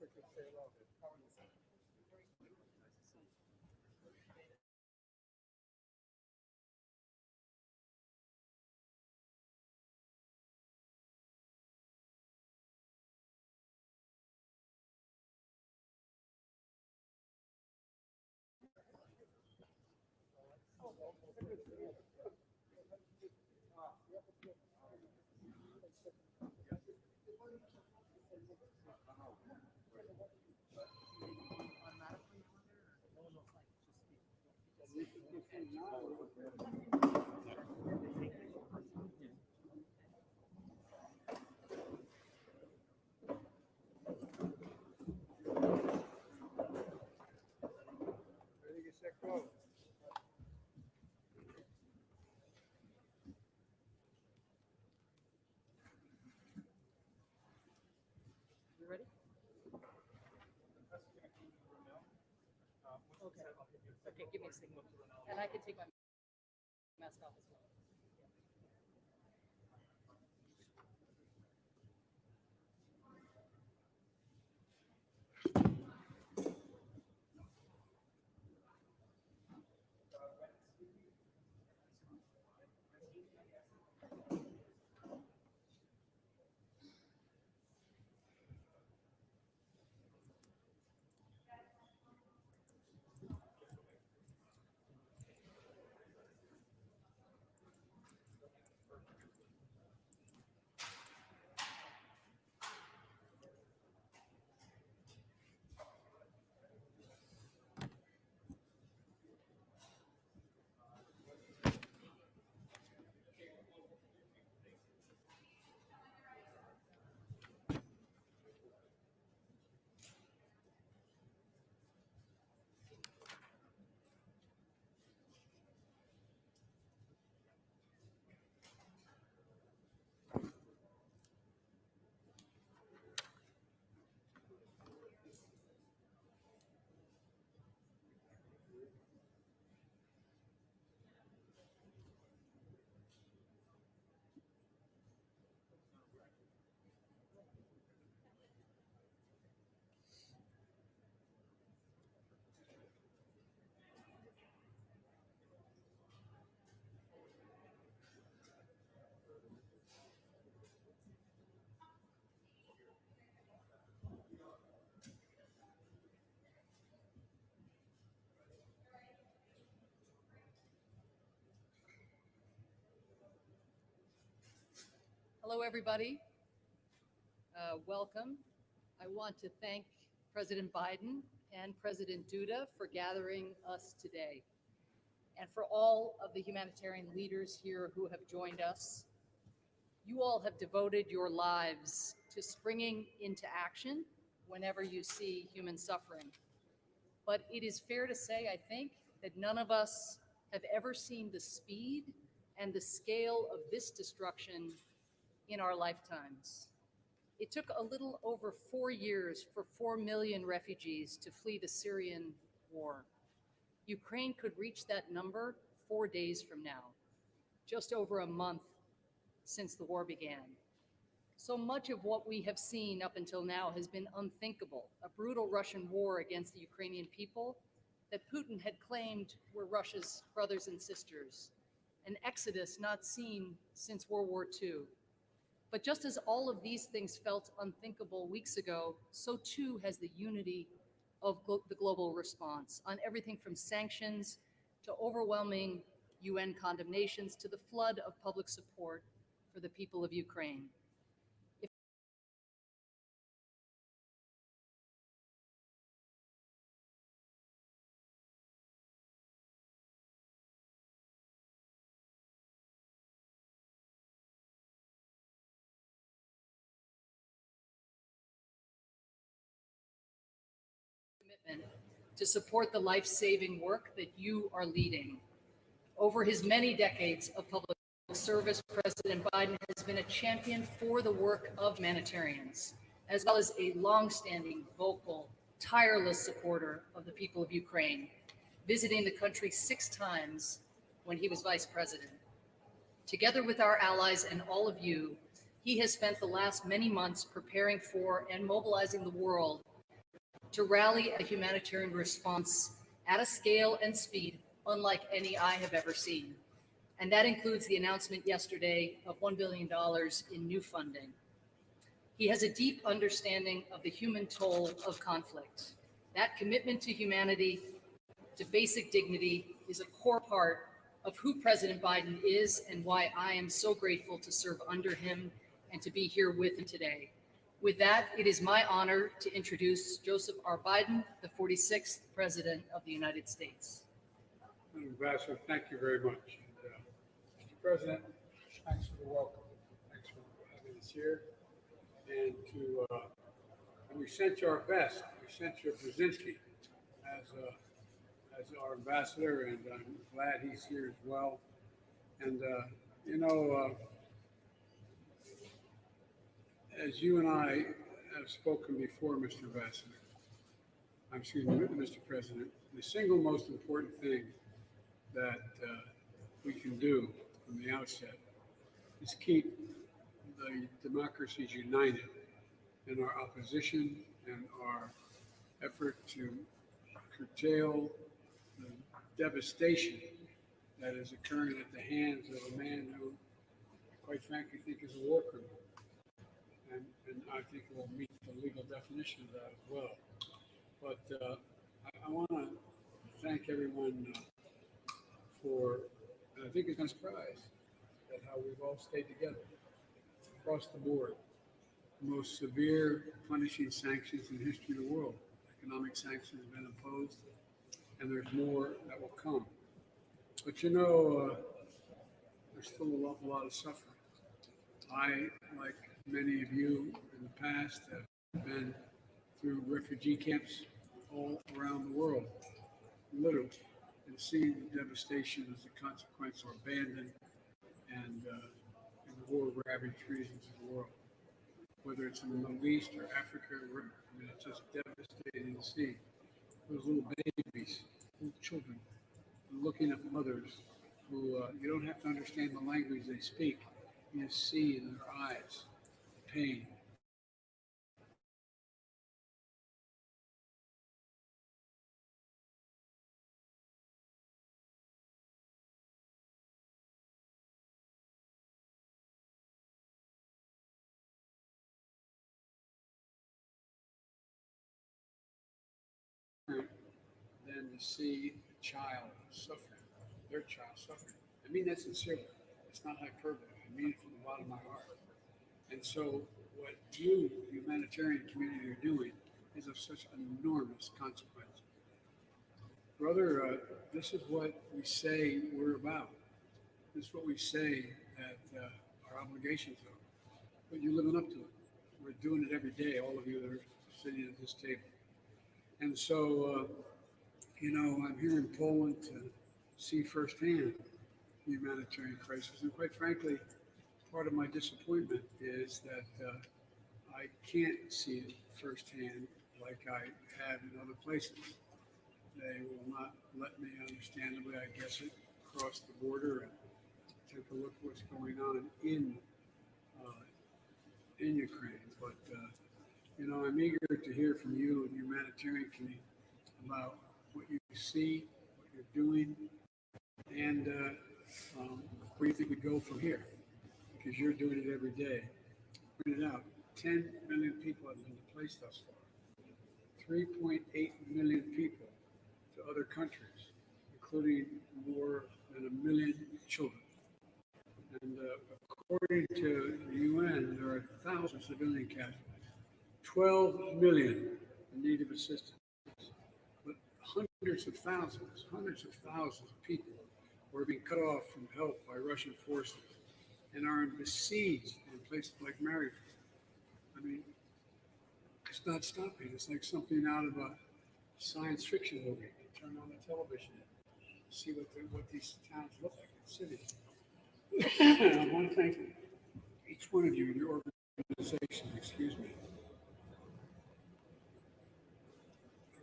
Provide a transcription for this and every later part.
You ready? Okay. Okay, give me a signal. And I can take my mask off as well. Hello, everybody. Welcome. I want to thank President Biden and President Duda for gathering us today, and for all of the humanitarian leaders here who have joined us. You all have devoted your lives to springing into action whenever you see human suffering. But it is fair to say, I think, that none of us have ever seen the speed and the scale of this destruction in our lifetimes. It took a little over 4 years for 4 million refugees to flee the Syrian war. Ukraine could reach that number 4 days from now, just over a month since the war began. So much of what we have seen up until now has been unthinkable. A brutal Russian war against the Ukrainian people that Putin had claimed were Russia's brothers and sisters. An exodus not seen since World War II. But just as all of these things felt unthinkable weeks ago, so too has the unity of the global response on everything from sanctions to overwhelming UN condemnations to the flood of public support for the people of Ukraine. To support the life-saving work that you are leading. Over his many decades of public service, President Biden has been a champion for the work of humanitarians, as well as a long-standing, vocal, tireless supporter of the people of Ukraine, visiting the country 6 times when he was vice president. Together with our allies and all of you, he has spent the last many months preparing for and mobilizing the world to rally a humanitarian response at a scale and speed unlike any I have ever seen. And that includes the announcement yesterday of $1 billion in new funding. He has a deep understanding of the human toll of conflict. That commitment to humanity, to basic dignity, is a core part of who President Biden is and why I am so grateful to serve under him and to be here with him today. With that, it is my honor to introduce Joseph R. Biden, the 46th President of the United States. Ambassador, thank you very much. And, Mr. President, thanks for the welcome. Thanks for having us here. And we sent you our best. We sent you Brzezinski as our ambassador, and I'm glad he's here as well. And as you and I have spoken before, Mr. Mr. President, the single most important thing that we can do from the outset is keep the democracies united in our opposition and our effort to curtail the devastation that is occurring at the hands of a man who, quite frankly, think is a war criminal. And I think it will meet the legal definition of that as well. But I want to thank everyone for, and I think it's no surprise that how we've all stayed together across the board. The most severe punishing sanctions in the history of the world. Economic sanctions have been imposed, and there's more that will come. But there's still an awful lot of suffering. I, like many of you in the past, have been through refugee camps all around the world, literally, and seen the devastation as a consequence or abandon and in the war-ravaged regions of the world. Whether it's in the Middle East or Africa, it's just devastating to see those little babies, little children, looking at mothers who you don't have to understand the language they speak. You see in their eyes pain. Than to see a child suffering, their child suffering. I mean that sincerely. It's not hyperbole. I mean it from the bottom of my heart. And so what you, the humanitarian community, are doing is of such enormous consequence. Brother, this is what we say we're about. This is what we say that our obligations are. But you're living up to it. We're doing it every day, all of you that are sitting at this table. And so, I'm here in Poland to see firsthand the humanitarian crisis. And quite frankly, part of my disappointment is that I can't see it firsthand like I have in other places. They will not let me, understandably, I guess, cross the border and take a look at what's going on in Ukraine. But, I'm eager to hear from you and the humanitarian community about what you see, what you're doing, and where you think we go from here, because you're doing it every day. Pointed out, 10 million people have been displaced thus far, 3.8 million people to other countries, including more than 1 million children. And according to the UN, there are 1,000 civilian casualties, 12 million in need of assistance, but hundreds of thousands of people were being cut off from help by Russian forces and are besieged in places like Mariupol. I mean, it's not stopping. It's like something out of a science fiction movie. You turn on the television and see what these towns look like in cities. I want to thank each one of you and your organization,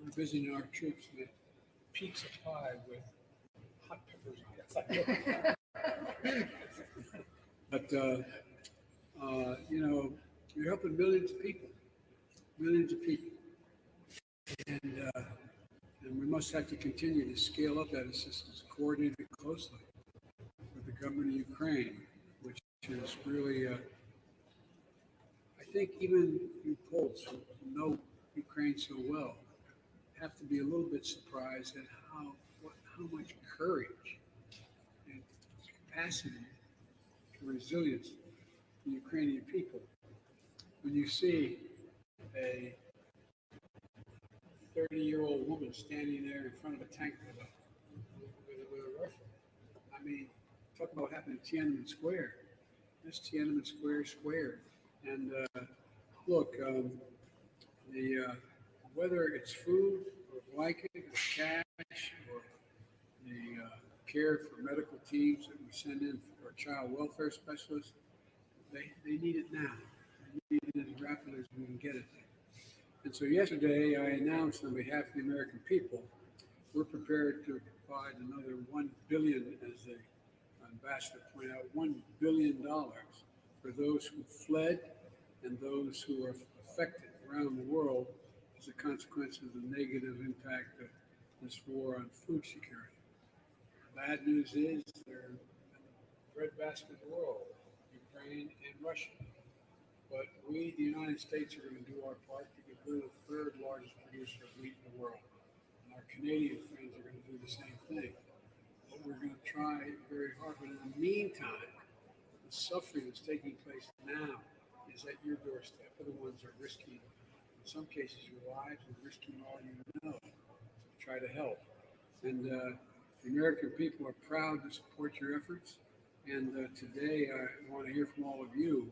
We're visiting our troops with pizza pie with hot peppers on it. But, you're helping millions of people. And we must have to continue to scale up that assistance, coordinate it closely with the government of Ukraine, which is really, I think even you Poles who know Ukraine so well have to be a little bit surprised at how much courage and capacity and resilience the Ukrainian people. When you see a 30-year-old woman standing there in front of a tank with a rifle. I mean, talk about what happened in Tiananmen Square. That's Tiananmen Square squared. And look, whether it's food or blanket or cash or the care for medical teams that we send in for our child welfare specialists, they need it now. They need it as rapidly as we can get it there. And so yesterday I announced on behalf of the American people, we're prepared to provide another $1 billion, as the ambassador pointed out, $1 billion for those who fled and those who are affected around the world as a consequence of the negative impact of this war on food security. Bad news is they're in the breadbasket of the world, Ukraine and Russia. But we, the United States, are going to do our part because we're the third largest producer of wheat in the world. And our Canadian friends are going to do the same thing. But we're going to try very hard. But in the meantime, the suffering that's taking place now is at your doorstep. Other ones are risking, in some cases, your lives and risking all you know to try to help. And the American people are proud to support your efforts. And today, I want to hear from all of you.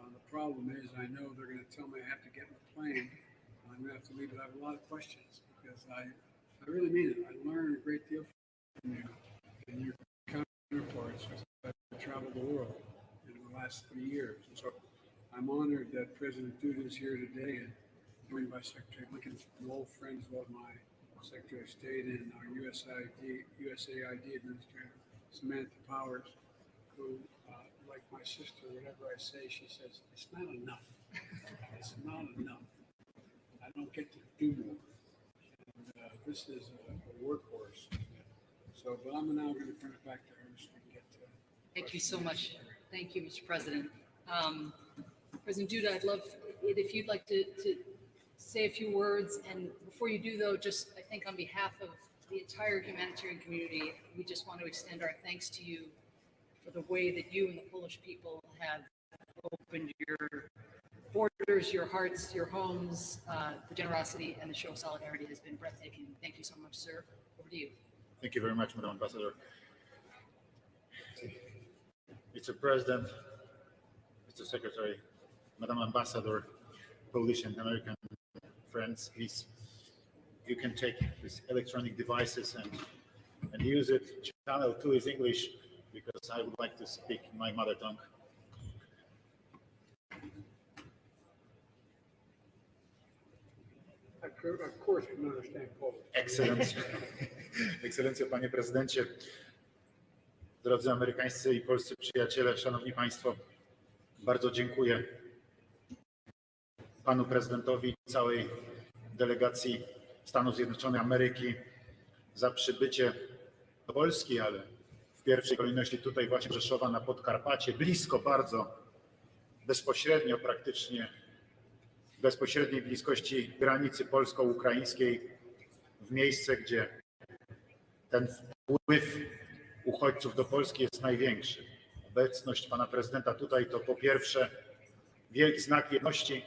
The problem is, I know they're going to tell me I have to get in the plane. I'm going to have to leave, but I have a lot of questions because I really mean it. I learned a great deal from you and your counterparts as I've traveled the world in the last 3 years. And so I'm honored that President Duda is here today and joined by Secretary Lincoln, an old friend as well as my Secretary of State and our USAID Administrator, Samantha Powers, who like my sister, whatever I say, she says, it's not enough. It's not enough. I don't get to do more. And this is a workhorse. So, but I'm now going to turn it back to her so we can get to. Thank you so much. Thank you, Mr. President. President Duda, I'd love it if you'd like to say a few words. And before you do, though, just I think on behalf of the entire humanitarian community, we just want to extend our thanks to you for the way that you and the Polish people have opened your borders, your hearts, your homes. The generosity and the show of solidarity has been breathtaking. Thank you so much, sir. Over to you. Thank you very much, Madam Ambassador. Mr. President, Mr. Secretary, Madam Ambassador, Polish and American friends, please, you can take these electronic devices and use it. Channel 2 is English, because I would like to speak my mother tongue. Of course, I can understand Polish. Ekscelencjo, panie prezydencie, drodzy amerykańscy i polscy przyjaciele, szanowni państwo, bardzo dziękuję panu prezydentowi i całej delegacji Stanów Zjednoczonych Ameryki za przybycie do Polski, ale w pierwszej kolejności tutaj właśnie Rzeszowa na Podkarpacie, blisko bardzo, bezpośrednio praktycznie, w bezpośredniej bliskości granicy polsko-ukraińskiej, w miejsce, gdzie ten wpływ uchodźców do Polski jest największy. Obecność pana prezydenta tutaj to po pierwsze wielki znak jedności,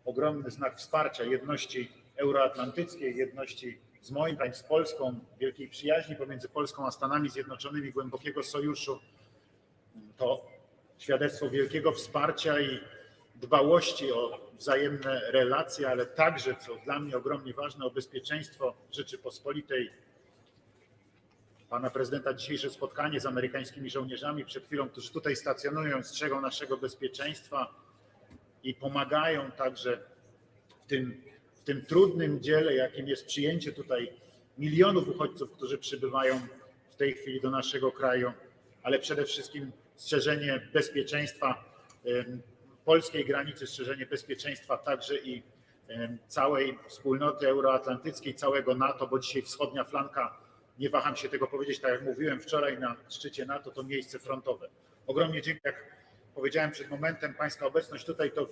ogromny znak wsparcia jedności euroatlantyckiej, jedności z moim krajem, z Polską, wielkiej przyjaźni pomiędzy Polską a Stanami Zjednoczonymi, głębokiego sojuszu. To świadectwo wielkiego wsparcia i dbałości o wzajemne relacje, ale także, co dla mnie ogromnie ważne, o bezpieczeństwo Rzeczypospolitej. Pana prezydenta dzisiejsze spotkanie z amerykańskimi żołnierzami przed chwilą, którzy tutaj stacjonują, strzegą naszego bezpieczeństwa i pomagają także w tym trudnym dziele, jakim jest przyjęcie tutaj milionów uchodźców, którzy przybywają w tej chwili do naszego kraju, ale przede wszystkim strzeżenie bezpieczeństwa polskiej granicy, strzeżenie bezpieczeństwa także i całej wspólnoty euroatlantyckiej, całego NATO, bo dzisiaj wschodnia flanka, nie waham się tego powiedzieć, tak jak mówiłem wczoraj na szczycie NATO, to miejsce frontowe. Ogromnie dziękuję, jak powiedziałem przed momentem, pańska obecność tutaj to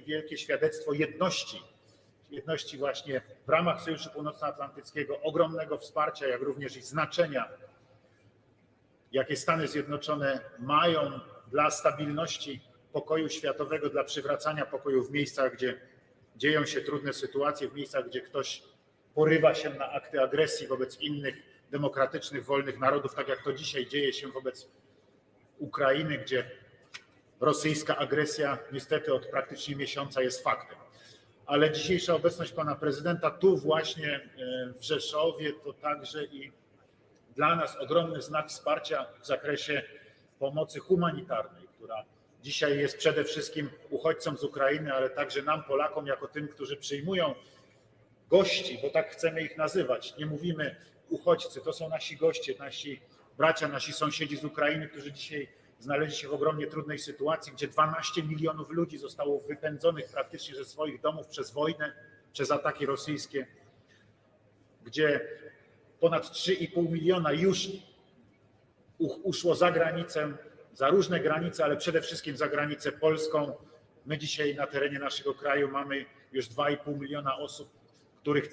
wielkie świadectwo jedności właśnie w ramach Sojuszu Północnoatlantyckiego, ogromnego wsparcia, jak również i znaczenia, jakie Stany Zjednoczone mają dla stabilności pokoju światowego, dla przywracania pokoju w miejscach, gdzie dzieją się trudne sytuacje, w miejscach, gdzie ktoś porywa się na akty agresji wobec innych demokratycznych, wolnych narodów, tak jak to dzisiaj dzieje się wobec Ukrainy, gdzie rosyjska agresja niestety od praktycznie miesiąca jest faktem. Ale dzisiejsza obecność pana prezydenta tu właśnie w Rzeszowie to także i dla nas ogromny znak wsparcia w zakresie pomocy humanitarnej, która dzisiaj jest przede wszystkim uchodźcom z Ukrainy, ale także nam, Polakom, jako tym, którzy przyjmują gości, bo tak chcemy ich nazywać. Nie mówimy uchodźcy, to są nasi goście, nasi bracia, nasi sąsiedzi z Ukrainy, którzy dzisiaj znaleźli się w ogromnie trudnej sytuacji, gdzie 12 milionów ludzi zostało wypędzonych praktycznie ze swoich domów przez wojnę, przez ataki rosyjskie, gdzie ponad 3,5 miliona już uszło za granicę, za różne granice, ale przede wszystkim za granicę polską. My dzisiaj na terenie naszego kraju mamy już 2,5 miliona osób, których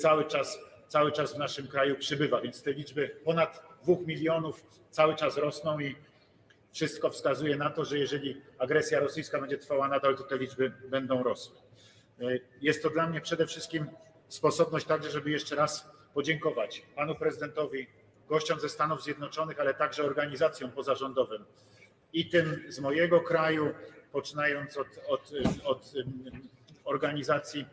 cały czas w naszym kraju przybywa, więc te liczby ponad 2 milionów cały czas rosną i wszystko wskazuje na to, że jeżeli agresja rosyjska będzie trwała nadal, to te liczby będą rosły. Jest to dla mnie przede wszystkim sposobność także, żeby jeszcze raz podziękować panu prezydentowi, gościom ze Stanów Zjednoczonych, ale także organizacjom pozarządowym i tym z mojego kraju, poczynając od organizacji,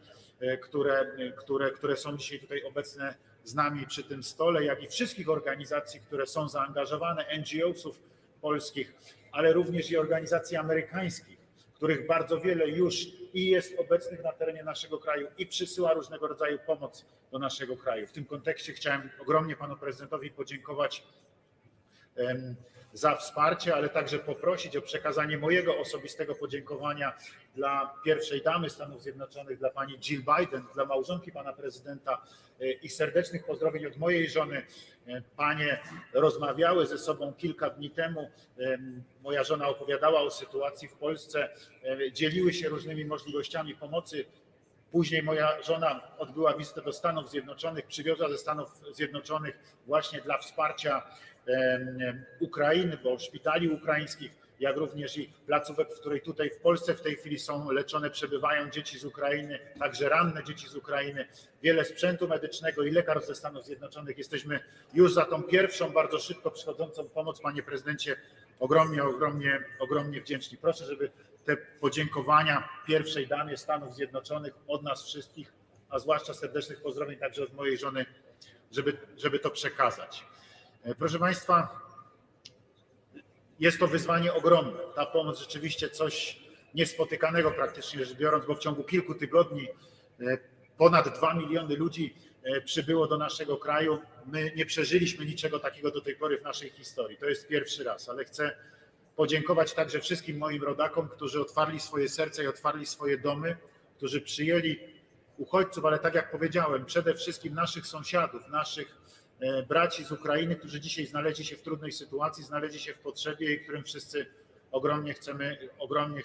które są dzisiaj tutaj obecne z nami przy tym stole, jak i wszystkich organizacji, które są zaangażowane, NGO-sów polskich, ale również i organizacji amerykańskich, których bardzo wiele już i jest obecnych na terenie naszego kraju i przysyła różnego rodzaju pomoc do naszego kraju. W tym kontekście chciałem ogromnie panu prezydentowi podziękować za wsparcie, ale także poprosić o przekazanie mojego osobistego podziękowania dla pierwszej damy Stanów Zjednoczonych, dla pani Jill Biden, dla małżonki pana prezydenta i serdecznych pozdrowień od mojej żony. Panie rozmawiały ze sobą kilka dni temu. Moja żona opowiadała o sytuacji w Polsce, dzieliły się różnymi możliwościami pomocy. Później moja żona odbyła wizytę do Stanów Zjednoczonych, przywiozła ze Stanów Zjednoczonych właśnie dla wsparcia Ukrainy, bo szpitali ukraińskich, jak również i placówek, w której tutaj w Polsce w tej chwili są leczone, przebywają dzieci z Ukrainy, także ranne dzieci z Ukrainy, wiele sprzętu medycznego i lekarstw ze Stanów Zjednoczonych. Jesteśmy już za tą pierwszą, bardzo szybko przychodzącą pomoc, panie prezydencie, ogromnie wdzięczni. Proszę, żeby te podziękowania pierwszej damie Stanów Zjednoczonych od nas wszystkich, a zwłaszcza serdecznych pozdrowień także od mojej żony, żeby to przekazać. Proszę państwa, jest to wyzwanie ogromne. Ta pomoc rzeczywiście coś niespotykanego praktycznie rzecz biorąc, bo w ciągu kilku tygodni ponad 2 miliony ludzi przybyło do naszego kraju. My nie przeżyliśmy niczego takiego do tej pory w naszej historii. To jest pierwszy raz, ale chcę podziękować także wszystkim moim rodakom, którzy otwarli swoje serca i otwarli swoje domy, którzy przyjęli uchodźców, ale tak jak powiedziałem, przede wszystkim naszych sąsiadów, naszych braci z Ukrainy, którzy dzisiaj znaleźli się w trudnej sytuacji, znaleźli się w potrzebie i którym wszyscy ogromnie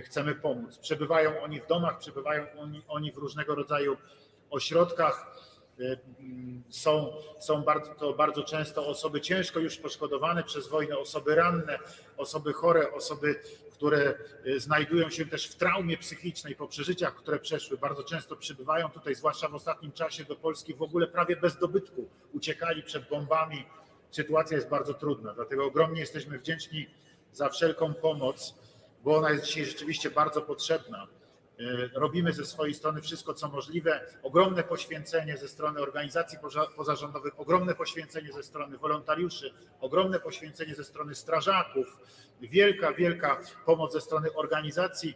chcemy pomóc. Przebywają oni w domach, przebywają oni w różnego rodzaju ośrodkach. Są bardzo często osoby ciężko już poszkodowane przez wojnę, osoby ranne, osoby chore, osoby, które znajdują się też w traumie psychicznej po przeżyciach, które przeszły. Bardzo często przybywają tutaj, zwłaszcza w ostatnim czasie do Polski, w ogóle prawie bez dobytku. Uciekali przed bombami. Sytuacja jest bardzo trudna, dlatego ogromnie jesteśmy wdzięczni za wszelką pomoc, bo ona jest dzisiaj rzeczywiście bardzo potrzebna. Robimy ze swojej strony wszystko, co możliwe. Ogromne poświęcenie ze strony organizacji pozarządowych, ogromne poświęcenie ze strony wolontariuszy, ogromne poświęcenie ze strony strażaków, wielka pomoc ze strony organizacji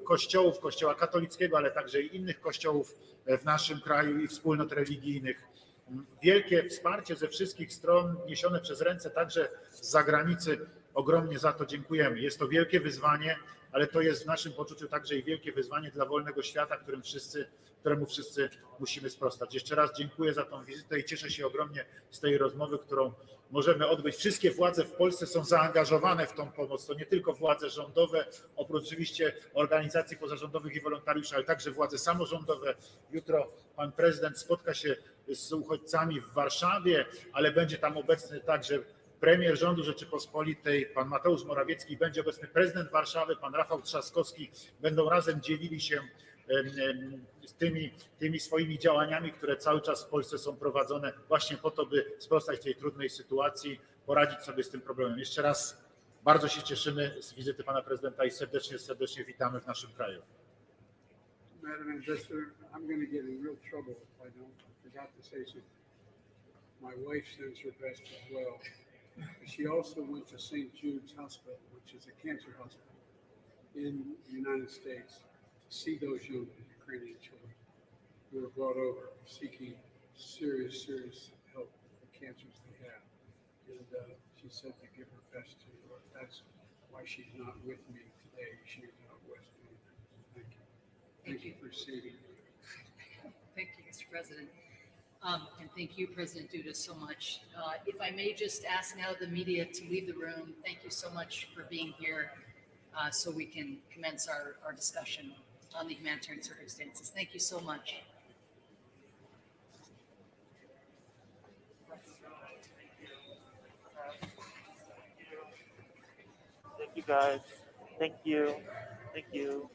kościołów, kościoła katolickiego, ale także i innych kościołów w naszym kraju i wspólnot religijnych. Wielkie wsparcie ze wszystkich stron niesione przez ręce także z zagranicy. Ogromnie za to dziękujemy. Jest to wielkie wyzwanie, ale to jest w naszym poczuciu także i wielkie wyzwanie dla wolnego świata, któremu wszyscy musimy sprostać. Jeszcze raz dziękuję za tą wizytę i cieszę się ogromnie z tej rozmowy, którą możemy odbyć. Wszystkie władze w Polsce są zaangażowane w tą pomoc. To nie tylko władze rządowe, oprócz oczywiście organizacji pozarządowych i wolontariuszy, ale także władze samorządowe. Jutro pan prezydent spotka się z uchodźcami w Warszawie, ale będzie tam obecny także premier rządu Rzeczypospolitej, pan Mateusz Morawiecki, będzie obecny prezydent Warszawy, pan Rafał Trzaskowski. Będą razem dzielili się z tymi swoimi działaniami, które cały czas w Polsce są prowadzone właśnie po to, by sprostać tej trudnej sytuacji, poradzić sobie z tym problemem. Jeszcze raz bardzo się cieszymy z wizyty pana prezydenta i serdecznie witamy w naszym kraju. Madam Ambassador, I'm going to get in real trouble if I don't. I forgot to say something. My wife sends her best as well. She also went to St. Jude's Hospital, which is a cancer hospital in the United States, to see those young Ukrainian children who were brought over seeking serious help for the cancers they have. And she said to give her best to you. That's why she's not with me today. She's out west. Thank you. Thank you for saving me. Thank you, Mr. President. And thank you, President Duda, so much. If I may just ask now the media to leave the room, thank you so much for being here so we can commence our discussion on the humanitarian circumstances. Thank you so much. Thank you, guys. Thank you. Thank you.